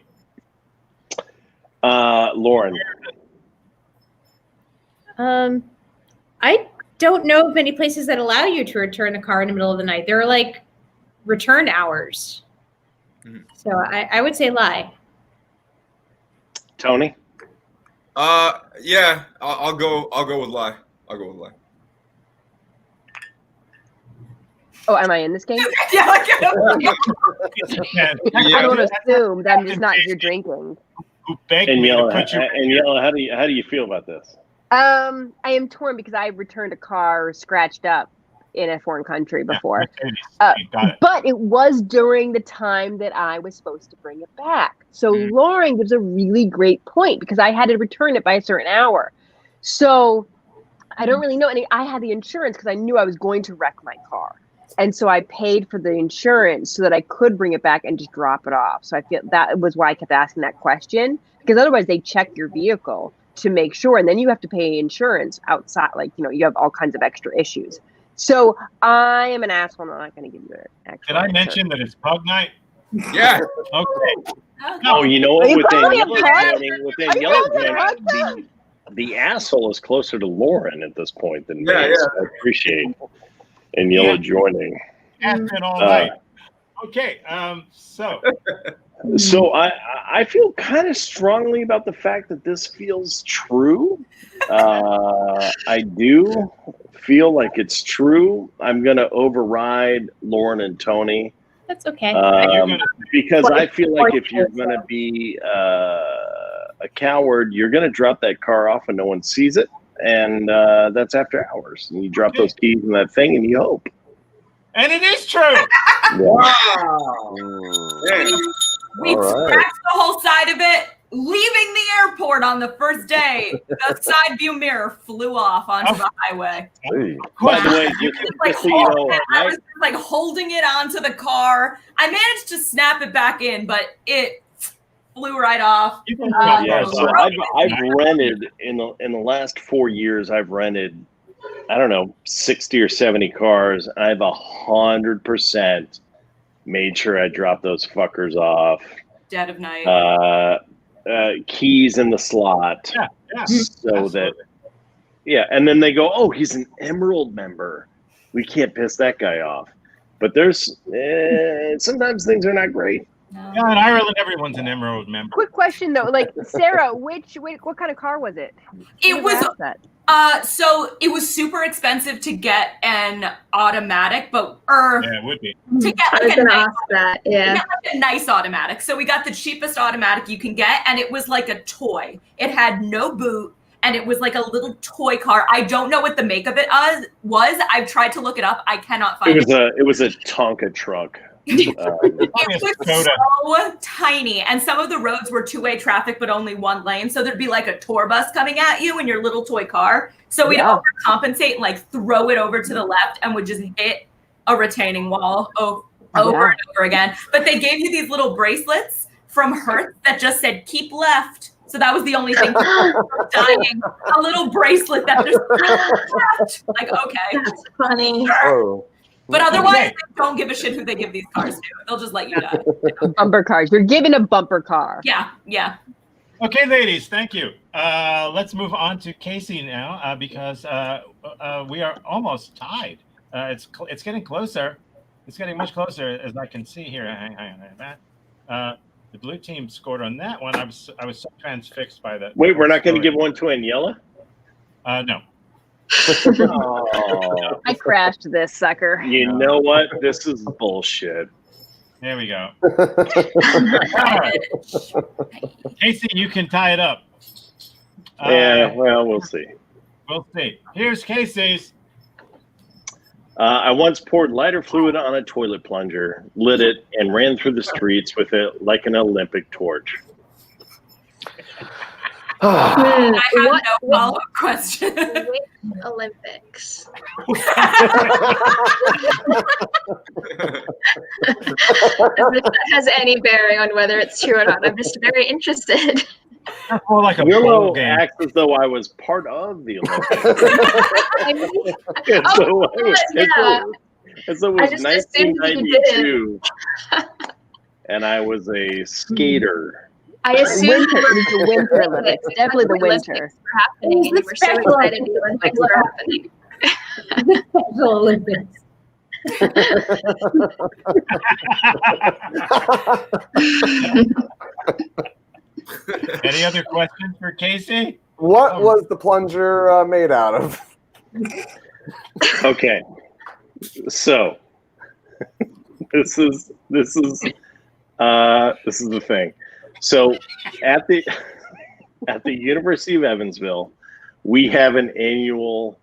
Lauren. I don't know of many places that allow you to return a car in the middle of the night. There are like return hours. So I would say lie. Tony? Yeah, I'll go with lie. I'll go with lie. oh, am I in this game? Yeah, like, I don't assume that I'm just not here drinking. Who begged And me to Yellow, put you and Yellow, how do you feel about this? I am torn because I returned a car scratched up in a foreign country before. Got it. But it was during the time that I was supposed to bring it back. So Lauren gives a really great point because I had to return it by a certain hour. So I don't really know. And I had the insurance because I knew I was going to wreck my car. And so I paid for the insurance so that I could bring it back and just drop it off. So I feel that was why I kept asking that question, because otherwise they check your vehicle to make sure. And then you have to pay insurance outside. Like, you have all kinds of extra issues. So I am an asshole. I'm not going to give you an actual Did I answer. mention that it's pug night? Yeah. Okay. Oh, you know what? Are you With calling Daniela me a pug? joining, with Are you Daniela calling me a joining, the asshole is closer to Lauren at this point than me. Yeah, yeah. So I appreciate Daniela joining. Asking all night. Okay. So I feel kind of strongly about the fact that this feels true. I do feel like it's true. I'm going to override Lauren and Tony. That's okay. Because I feel like if you're going to be a coward, you're going to drop that car off and no one sees it. And that's after hours. And you drop those keys in that thing and you hope. And it is true. Wow. We scratched the whole side of it. Leaving the airport on the first day, the side view mirror flew off onto the highway. By the way, I was like holding it onto the car. I managed to snap it back in, but it flew right off. So I've rented in the last 4 years. I've rented, I don't know, 60 or 70 cars. I've 100% made sure I dropped those fuckers off. Dead of night. Keys in the slot. And then they go, oh, he's an Emerald member. We can't piss that guy off. But there's sometimes things are not great. Yeah, in Ireland, everyone's an Emerald member. Quick question though, like Sarah, what kind of car was it? It was so it was super expensive to get an automatic, but yeah, it would be to get I was like gonna ask that. Yeah, a nice automatic. So we got the cheapest automatic you can get, and it was like a toy. It had no boot, and it was like a little toy car. I don't know what the make of it was. I've tried to look it up. I cannot find it. It was a Tonka truck. It was so tiny, and some of the roads were two-way traffic but only one lane, so there'd be like a tour bus coming at you in your little toy car, so we'd overcompensate and like throw it over to the left and would just hit a retaining wall over and over again. But they gave you these little bracelets from Hertz that just said keep left, so that was the only thing dying. A little bracelet that just left. Like, okay, that's funny. But otherwise, they don't give a shit who they give these cars to. They'll just let you die. Bumper cars. You're given a bumper car. Yeah. Okay, ladies, thank you. Let's move on to Casey now because we are almost tied. It's getting closer. It's getting much closer as I can see here. Hang on. The blue team scored on that one. I was so transfixed by that. Wait, we're not going to give one to Aniela? No. Oh. I crashed this sucker. You know what? This is bullshit. There we go. Casey, you can tie it up. Well, we'll see. We'll see. Here's Casey's. I once poured lighter fluid on a toilet plunger, lit it, and ran through the streets with it like an Olympic torch. I have no follow-up question. Olympics. Has any bearing on whether it's true or not? I'm just very interested. That's more like a Willow bowl game. acts as though I was part of the Olympics. As though it was 1992, and I was a skater. I assume Winter. It was the Winter Olympics. Definitely the winter. Happening, and you were so excited the Olympics were happening. Special Olympics. Any other questions for Casey? What was the plunger made out of? Okay, so this is the thing. So at the University of Evansville, we have an annual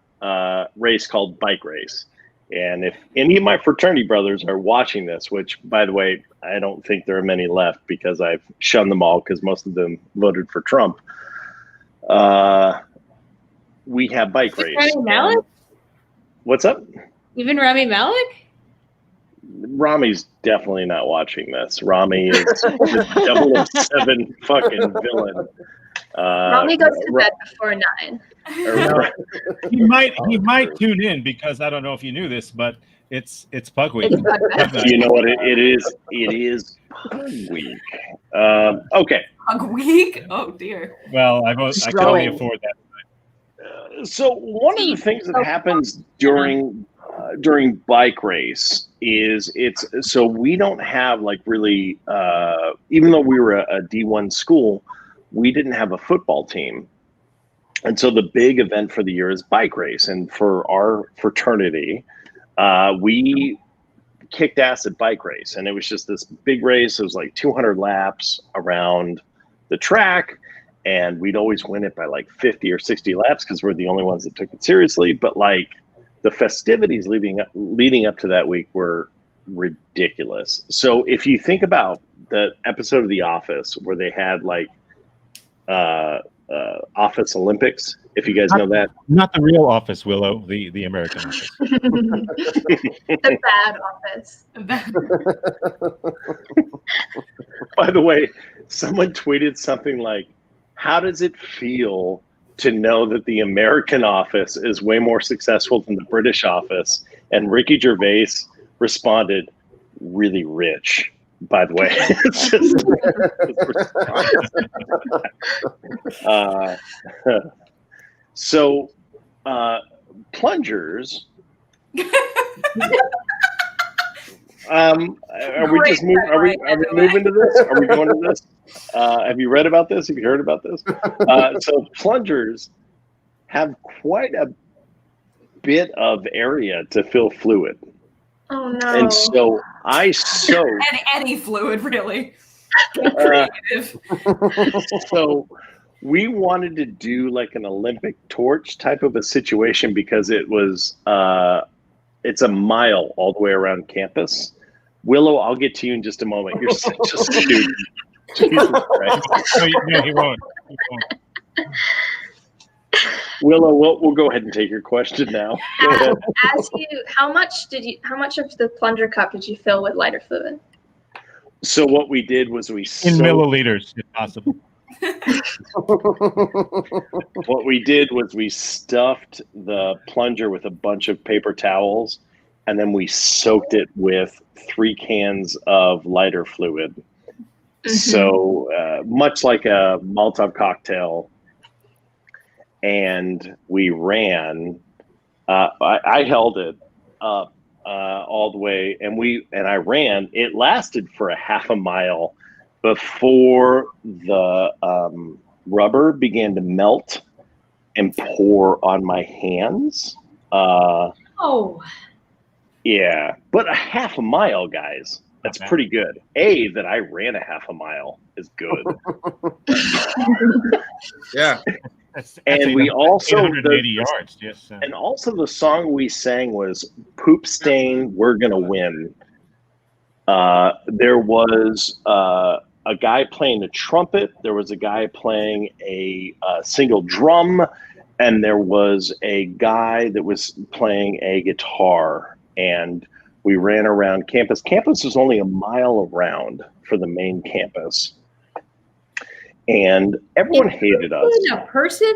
race called Bike Race. And if any of my fraternity brothers are watching this, which, by the way, I don't think there are many left because I've shunned them all because most of them voted for Trump. we have bike race. Rami Malek? What's up? Even Rami Malek? Rami's definitely not watching this. Rami is the 007 fucking villain. Rami goes to bed before 9. He might tune in because I don't know if you knew this, but it's Pug Week. It's Pug Week. You know what it is? It is Pug Week. Okay. Pug Week? Oh dear. Well, I can only afford that. So one of the things that happens during bike race is so we don't have like really even though we were a D1 school, we didn't have a football team. And so the big event for the year is bike race. And for our fraternity, we kicked ass at bike race. And it was just this big race. It was like 200 laps around the track. And we'd always win it by like 50 or 60 laps because we're the only ones that took it seriously. But like the festivities leading up to that week were ridiculous. So if you think about the episode of The Office where they had like Office Olympics, if you guys know that. Not the real Office, Willow, the American Office. The bad Office. By the way, someone tweeted something like, how does it feel to know that the American Office is way more successful than the British Office? And Ricky Gervais responded, really rich. By the way, it's just so plungers. Are we just moving? Are we moving to this? Are we going to this? Have you read about this? Have you heard about this? So plungers have quite a bit of area to fill fluid. Oh no! And so I soaked any fluid really. So we wanted to do like an Olympic torch type of a situation because it was it's a mile all the way around campus. Willow, I'll get to you in just a moment. You're such a student. Jesus Christ. No, he won't. Willow, we'll go ahead and take your question now. Go ahead. How much of the plunger cup did you fill with lighter fluid? So what we did was in milliliters, if possible. What we did was we stuffed the plunger with a bunch of paper towels, and then we soaked it with 3 cans of lighter fluid. Mm-hmm. So much like a Molotov cocktail. And we ran. I held it up all the way, and I ran. It lasted for a half a mile before the rubber began to melt and pour on my hands. Yeah, but a half a mile, guys. That's pretty good. That I ran a half a mile is good. Yeah. That's and we also 880 yards. Yes. And also the song we sang was "Poop Stain, We're Gonna Win." There was a guy playing the trumpet. There was a guy playing a single drum, and there was a guy that was playing a guitar. And we ran around campus. Campus is only a mile around for the main campus. And everyone hated us. A person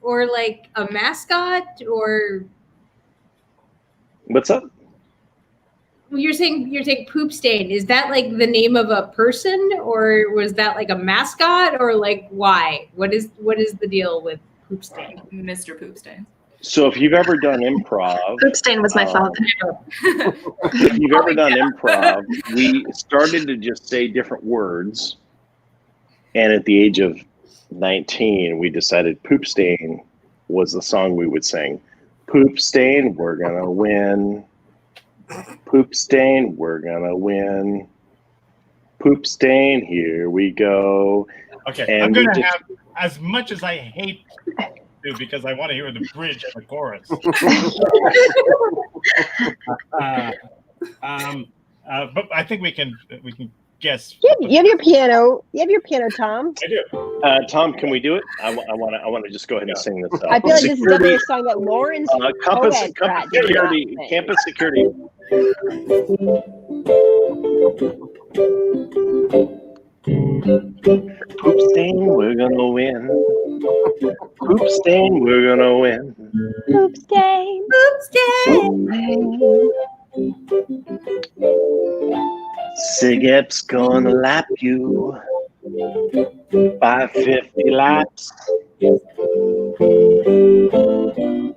or like a mascot or what's up? You're saying Poop Stain. Is that like the name of a person or was that like a mascot or like why? What is the deal with Poop Stain? Mr. Poop Stain. So if you've ever done improv, Poop Stain was my father. If you've ever done improv, we started to just say different words. And at the age of 19, we decided Poop Stain was the song we would sing. Poop Stain, we're going to win. Poop Stain, we're going to win. Poop Stain, here we go. Okay, and I'm going to have, as much as I hate to, because I want to hear the bridge and the chorus. But I think we can guess. You have your piano. You have your piano, Tom. I do. Tom, can we do it? I want to just go ahead and sing this. I feel like this is definitely a song that Lauren's campus co-ed did not security. sing. Campus security. Poop stain, we're gonna win. Poop stain, we're gonna win. Poop stain. Sigep's gonna lap you by 50 laps.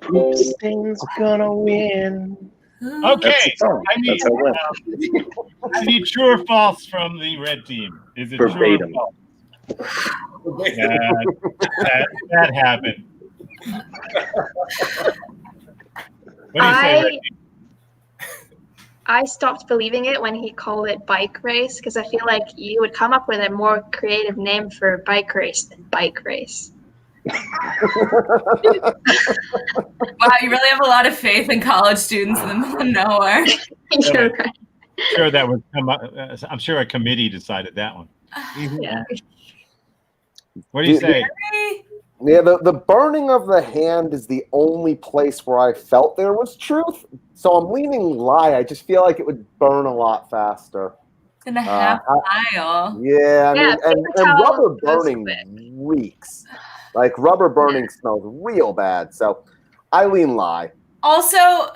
Poop stain's gonna win. Okay, I I need true or false from the red team. Is it Verbatim. true or false? That happened. What do you say, red team? I stopped believing it when he called it bike race because I feel like you would come up with a more creative name for bike race than bike race. Wow, you really have a lot of faith in college students in the middle of nowhere. You're right. Sure, that would come up. I'm sure a committee decided that one. Yeah. What do you say? Yeah, the burning of the hand is the only place where I felt there was truth. So I'm leaning lie. I just feel like it would burn a lot faster. In a half mile. Yeah, I mean, and rubber goes burning quick. reeks. Like rubber burning smells real bad. So I lean lie. Also,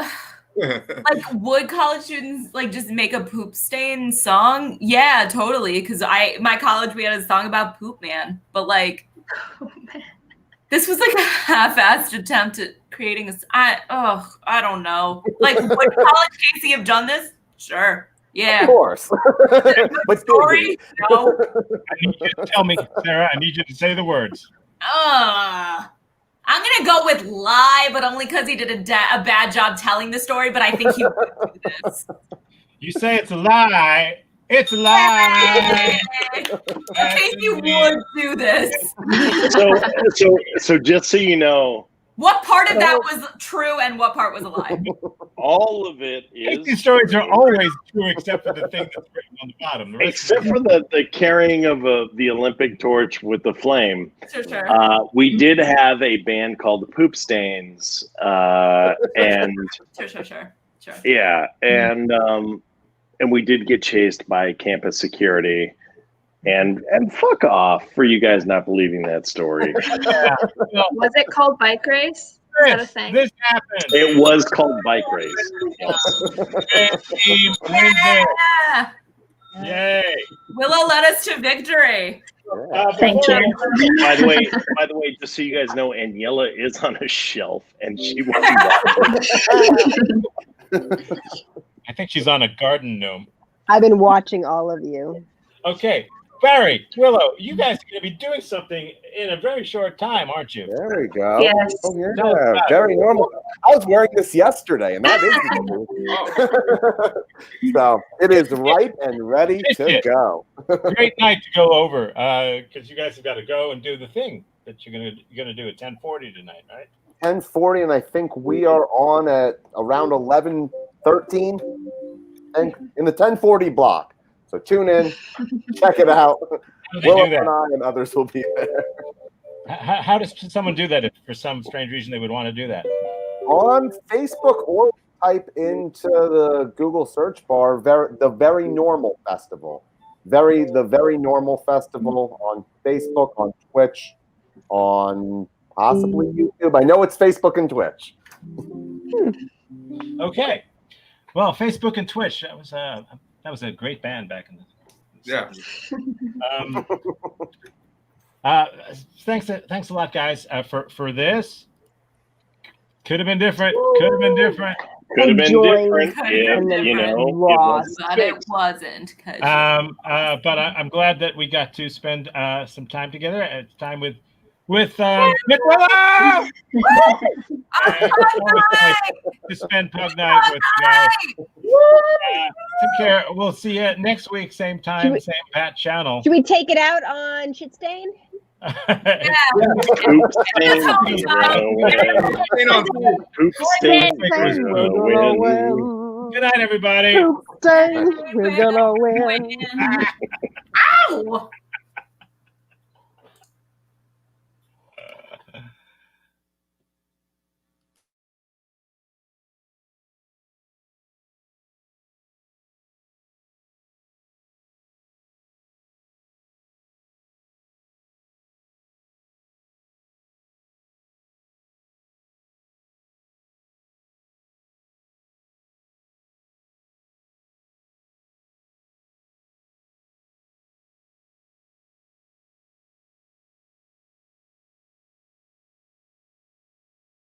like, would college students like just make a poop stain song? Yeah, totally. Because my college, we had a song about Poop Man, but like, this was like a half-assed attempt at creating I don't know. Like, would college Casey have done this? Sure. Yeah. Of course. But Story? No. I need you to tell me, Sarah. I need you to say the words. I'm gonna go with lie, but only because he did a bad job telling the story. But I think he would do this. You say it's a lie. It's a lie. Casey would do this. So just so you know, What part of that was true and what part was a lie? all of it is These stories are always true except for the thing that's written on the bottom. The rest except for the carrying of the Olympic torch with the flame. Sure. We did have a band called the Poop Stains, and Sure. yeah, and we did get chased by campus security, and fuck off for you guys not believing that story. Was it called bike race? Is that a thing? This happened. It was called bike race. Yes. Red team wins it. Yeah. Yay. Willow led us to victory. Thank you. By the way, just so you guys know, Aniela is on a shelf, and she will be watching. I think she's on a garden gnome. I've been watching all of you. Okay. Barry, Willow, you guys are going to be doing something in a very short time, aren't you? There we go. Yes. Oh, yeah, very normal. I was wearing this yesterday, and that is new. So it is ripe and ready to go. Great night to go over because you guys have got to go and do the thing that you're gonna do at 10:40 tonight, right? 10:40, and I think we are on at around 11:13, and in the 10:40 block. So tune in, check it out. Willow and I and others will be there. How does someone do that if for some strange reason they would want to do that? On Facebook or type into the Google search bar, the Very Normal Festival. The Very Normal Festival on Facebook, on Twitch, on possibly YouTube. I know it's Facebook and Twitch. Okay. Well, Facebook and Twitch, that was a great band back in the thanks a lot, guys, for this. Could have been different. Could have been different. Could have been different Could have if, been you know, it lost. was. But it wasn't. But I'm glad that we got to spend some time together. Time with Willow. To spend Pug Night with you guys. Take care. We'll see you next week, same time, same Pat channel. Should we take it out on Shitstain? Poop stain, Stay on. poop stain, Good night, everybody. We're gonna win. Ow!